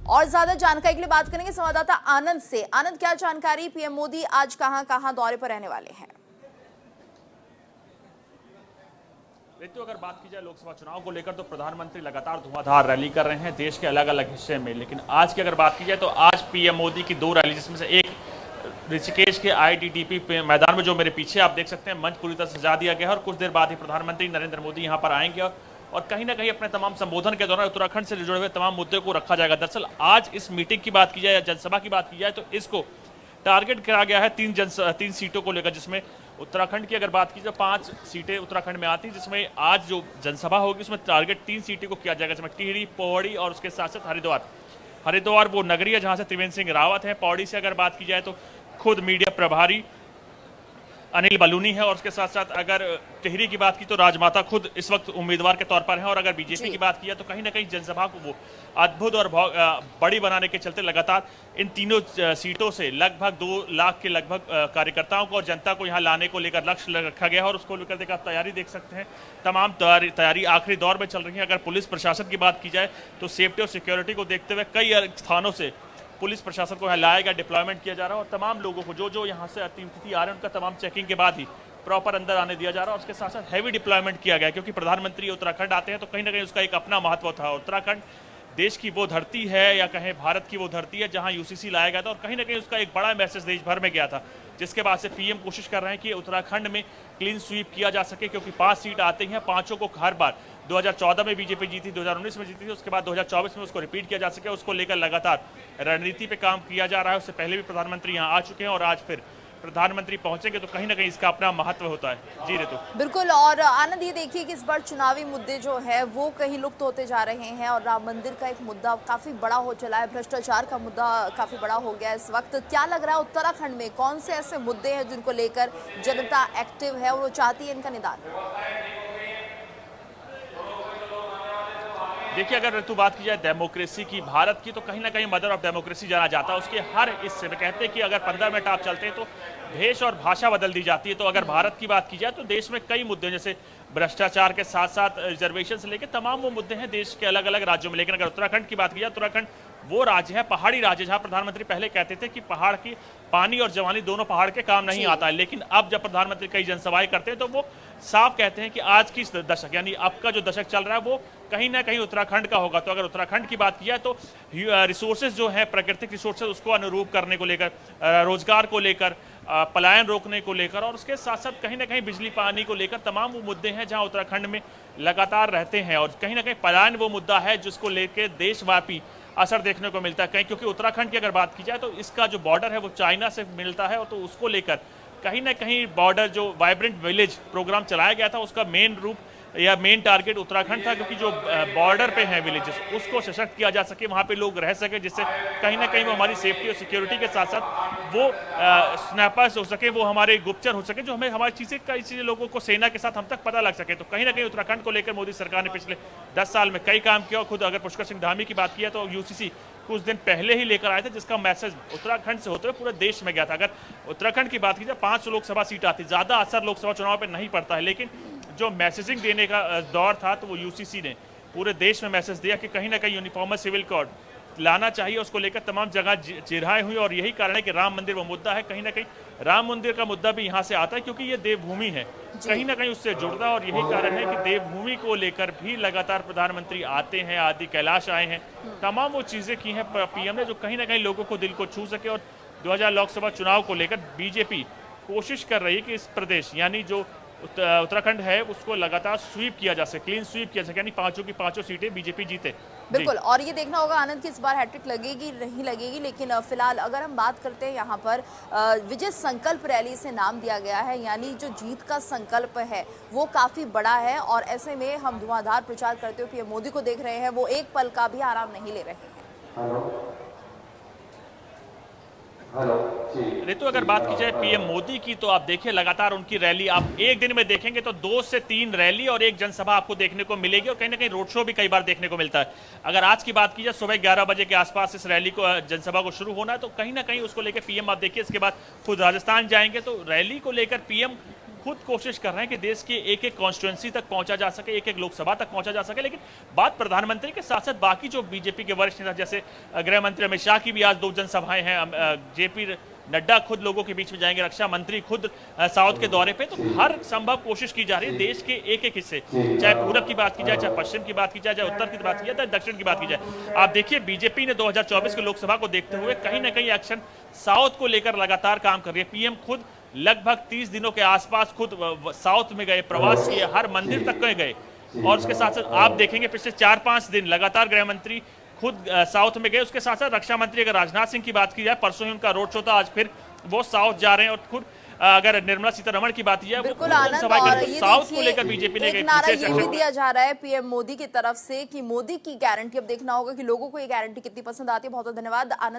और ज्यादा जानकारी के लिए बात करेंगे संवाददाता आनंद से। आनंद, क्या जानकारी, पीएम मोदी आज कहां कहां दौरे पर रहने वाले हैं? तो अगर बात की जाए लोकसभा चुनाव को लेकर तो प्रधानमंत्री लगातार धुआंधार रैली कर रहे हैं देश के अलग अलग हिस्से में। लेकिन आज की अगर बात की जाए तो आज पीएम मोदी की 2 रैली, जिसमें से एक ऋषिकेश के आईटीटीपी मैदान में, जो मेरे पीछे आप देख सकते हैं, मंच पूरी तरह सजा दिया गया है और कुछ देर बाद ही प्रधानमंत्री नरेंद्र मोदी यहां पर आएंगे और कहीं ना कहीं अपने तमाम संबोधन के दौरान उत्तराखंड से जुड़े हुए तमाम मुद्दों को रखा जाएगा। दरअसल आज इस मीटिंग की बात की जाए या जनसभा की बात की जाए तो इसको टारगेट करा गया है 3 सीटों को लेकर, जिसमें उत्तराखंड की अगर बात की जाए 5 सीटें उत्तराखंड में आती हैं, जिसमें आज जो जनसभा होगी उसमें टारगेट 3 सीटें को किया जाएगा, जिसमें टिहरी, पौड़ी और उसके साथ साथ हरिद्वार वो नगरी है जहां से त्रिवेंद्र सिंह रावत है। पौड़ी से अगर बात की जाए तो खुद मीडिया प्रभारी अनिल बलूनी है और उसके साथ साथ अगर टिहरी की बात की तो राजमाता खुद इस वक्त उम्मीदवार के तौर पर है। और अगर बीजेपी की बात की जाए तो कहीं ना कहीं जनसभा को वो अद्भुत और बड़ी बनाने के चलते लगातार इन तीनों सीटों से लगभग 2 लाख के लगभग कार्यकर्ताओं को और जनता को यहाँ लाने को लेकर लक्ष्य रखा गया है और उसको लेकर आप तैयारी देख सकते हैं। तमाम तैयारी आखिरी दौर में चल रही है। अगर पुलिस प्रशासन की बात की जाए तो सेफ्टी और सिक्योरिटी को देखते हुए कई स्थानों से पुलिस प्रशासन को यहाँ लाया गया, डिप्लॉयमेंट किया जा रहा है और तमाम लोगों को जो यहाँ से अतिथि आ रहे हैं उनका तमाम चेकिंग के बाद ही प्रॉपर अंदर आने दिया जा रहा है। और उसके साथ साथ हैवी डिप्लॉयमेंट किया गया, क्योंकि प्रधानमंत्री उत्तराखंड आते हैं तो कहीं ना कहीं उसका एक अपना महत्व था। उत्तराखंड देश की वो धरती है या कहें भारत की वो धरती है जहां यूसीसी लाया गया था और कहीं ना कहीं उसका एक बड़ा मैसेज देश भर में गया था, जिसके बाद से पीएम कोशिश कर रहे हैं कि उत्तराखंड में क्लीन स्वीप किया जा सके, क्योंकि 5 सीट आते हैं, 5 को हर बार 2014 में बीजेपी जीती, 2019 में जीती थी, उसके बाद 2024 में उसको रिपीट किया जा सके, उसको लेकर लगातार रणनीति पे काम किया जा रहा है। उससे पहले भी प्रधानमंत्री यहाँ आ चुके हैं और आज फिर प्रधानमंत्री पहुंचेंगे तो कहीं ना कहीं इसका अपना महत्व होता है। जी ऋतु। बिल्कुल। और आनंद, ये देखिए कि इस बार चुनावी मुद्दे जो है वो कहीं लुप्त होते जा रहे हैं और राम मंदिर का एक मुद्दा काफी बड़ा हो चला है, भ्रष्टाचार का मुद्दा काफी बड़ा हो गया है इस वक्त। क्या लग रहा है उत्तराखंड में कौन से ऐसे मुद्दे हैं जिनको लेकर जनता एक्टिव है और वो चाहती है इनका निदान? देखिए, अगर ऋतु बात की जाए डेमोक्रेसी की, भारत की, तो कहीं ना कहीं मदर ऑफ डेमोक्रेसी जाना जाता है। उसके हर हिस्से में कहते हैं कि अगर 15 मिनट आप चलते हैं तो भेष और भाषा बदल दी जाती है। तो अगर भारत की बात की जाए तो देश में कई मुद्दे, जैसे भ्रष्टाचार के साथ साथ रिजर्वेशन से लेकर तमाम वो मुद्दे हैं देश के अलग अलग राज्यों में। लेकिन अगर उत्तराखंड की बात की जाए, उत्तराखंड वो राज्य है, पहाड़ी राज्य, जहां प्रधानमंत्री पहले कहते थे कि पहाड़ की पानी और जवानी दोनों पहाड़ के काम नहीं आता है। लेकिन अब जब प्रधानमंत्री कई जनसभाएं करते हैं तो वो साफ कहते हैं कि आज की दशक, यानी अब का जो दशक चल रहा है वो कहीं ना कहीं उत्तराखंड का होगा। तो अगर उत्तराखंड की बात की जाए तो रिसोर्सेज जो है, प्राकृतिक रिसोर्सेज, उसको अनुरूप करने को लेकर, रोजगार को लेकर, पलायन रोकने को लेकर और उसके साथ साथ कहीं ना कहीं बिजली पानी को लेकर तमाम वो मुद्दे हैं जहां उत्तराखंड में लगातार रहते हैं। और कहीं ना कहीं पलायन वो मुद्दा है जिसको लेकर देशव्यापी असर देखने को मिलता है कहीं, क्योंकि उत्तराखंड की अगर बात की जाए तो इसका जो बॉर्डर है वो चाइना से मिलता है और तो उसको लेकर कहीं ना कहीं बॉर्डर जो वाइब्रेंट विलेज प्रोग्राम चलाया गया था उसका मेन रूप या मेन टारगेट उत्तराखंड था, क्योंकि जो बॉर्डर पे हैं विलेजेस उसको सशक्त किया जा सके, वहाँ पे लोग रह सके, जिससे कहीं ना कहीं वो हमारी सेफ्टी और सिक्योरिटी के साथ साथ वो स्नैपर्स हो सके, वो हमारे गुप्तचर हो सके, जो हमें हमारी कई चीज़ें लोगों को सेना के साथ हम तक पता लग सके। तो कहीं ना कहीं उत्तराखंड को लेकर मोदी सरकार ने पिछले 10 साल में कई काम किया। और खुद अगर पुष्कर सिंह धामी की बात किया तो यूसीसी कुछ दिन पहले ही लेकर आए थे, जिसका मैसेज उत्तराखंड से होते हुए पूरे देश में गया था। अगर उत्तराखंड की बात की जाए 5 लोकसभा सीट आती, ज़्यादा असर लोकसभा चुनाव पर नहीं पड़ता है, लेकिन जो मैसेजिंग देने का दौर था तो वो यूसीसी ने पूरे देश में मैसेज दिया कि कहीं ना कहीं यूनिफॉर्म सिविल कोड लाना चाहिए। उसको लेकर तमाम जगह चिरहाएं हुई और यही कारण है कि राम मंदिर वो मुद्दा है। कहीं ना कहीं राम मंदिर का मुद्दा भी यहाँ से आता है, क्योंकि ये देवभूमि है, कहीं ना कहीं उससे जुड़ता है और यही कारण है कि देवभूमि को लेकर भी लगातार प्रधानमंत्री आते हैं, आदि कैलाश आए हैं, तमाम वो चीजें की हैं पीएम ने जो कहीं ना कहीं लोगों को दिल को छू सके। और 2000 लोकसभा चुनाव को लेकर बीजेपी कोशिश कर रही है कि इस प्रदेश यानी जो उत्तराखंड है उसको लगातार स्वीप किया जा सके, क्लीन स्वीप किया सके, यानी 5 की 5 सीटें बीजेपी जीते। बिल्कुल। और ये देखना होगा आनंद की इस बार हैट्रिक लगेगी नहीं लगेगी। लेकिन फिलहाल अगर हम बात करते हैं यहाँ पर विजय संकल्प रैली से नाम दिया गया है, यानी जो जीत का संकल्प है वो काफी बड़ा है और ऐसे में हम धुआंधार प्रचार करते हुए पीएम मोदी को देख रहे हैं, वो एक पल का भी आराम नहीं ले रहे हैं। ऋतु, अगर बात की जाए पीएम मोदी की तो आप देखिए लगातार उनकी रैली आप एक दिन में देखेंगे तो 2 से 3 रैली और एक जनसभा आपको देखने को मिलेगी और कहीं ना कहीं रोड शो भी कई बार देखने को मिलता है। अगर आज की बात की जाए सुबह 11 बजे के आसपास इस रैली को जनसभा को शुरू होना है, तो कहीं ना कहीं उसको लेकर पीएम आप देखिए इसके बाद खुद राजस्थान जाएंगे, तो रैली को लेकर पीएम खुद कोशिश कर रहे हैं कि देश के एक एक कॉन्स्टिट्यूंसी तक पहुंचा जा सके, एक एक लोकसभा तक पहुंचा जा सके। लेकिन बात प्रधानमंत्री के साथ साथ बाकी जो बीजेपी के वरिष्ठ नेता, जैसे गृह मंत्री अमित शाह की भी आज 2 जनसभाएं हैं, जेपी नड्डा खुद लोगों के बीच में जाएंगे, रक्षा मंत्री खुद साउथ के दौरे पे। तो हर संभव कोशिश की जा रही है देश के एक एक हिस्से, चाहे पूरब की बात की जाए, चाहे पश्चिम की बात की जाए, चाहे उत्तर की बात की जाए, चाहे दक्षिण की बात की जाए। आप देखिए बीजेपी ने 2024 के लोकसभा को देखते हुए कहीं ना कहीं एक्शन साउथ को लेकर लगातार काम कर रही है। पीएम खुद लगभग 30 दिनों के आसपास खुद साउथ में गए, प्रवास किए, हर मंदिर तक गए। और उसके साथ साथ आप देखेंगे पिछले 4-5 दिन लगातार गृह मंत्री खुद साउथ में गए। उसके साथ साथ रक्षा मंत्री अगर राजनाथ सिंह की बात की जाए, परसों ही उनका रोड शो था, आज फिर वो साउथ जा रहे हैं। और खुद अगर निर्मला सीतारमण की बात की जाए, बिल्कुल आनंद, और ये साउथ को लेकर बीजेपी ने एक नारा ये भी दिया जा रहा है पीएम मोदी की तरफ से कि मोदी की गारंटी। अब देखना होगा कि लोगों को ये गारंटी कितनी पसंद आती है। बहुत बहुत धन्यवाद आनंद।